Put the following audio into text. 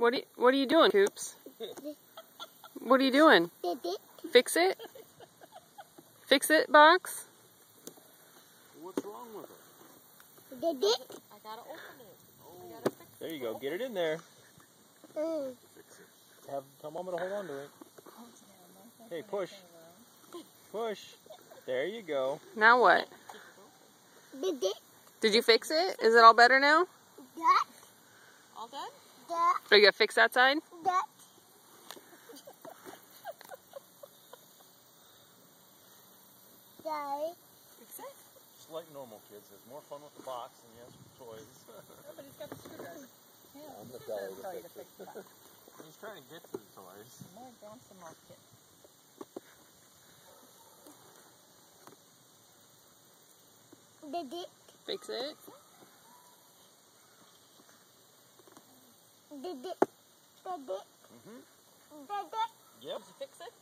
What are you doing, Coops? What are you doing? Fix it? Fix it, Box? What's wrong with it? I gotta open it. I gotta fix it. There you go. Get it in there. Tell Mama to hold on to it. Hey, push. Push. There you go. Now what? Did you fix it? Is it all better now? All done? Are you gonna fix that side? Fix it? Just like normal kids. There's more fun with the box than he has with toys. No, but he's got the screwdriver. I'm gonna Tell you to fix that. He's trying to get to the toys. More down some more kit. Fix it? Yep. Did you fix it?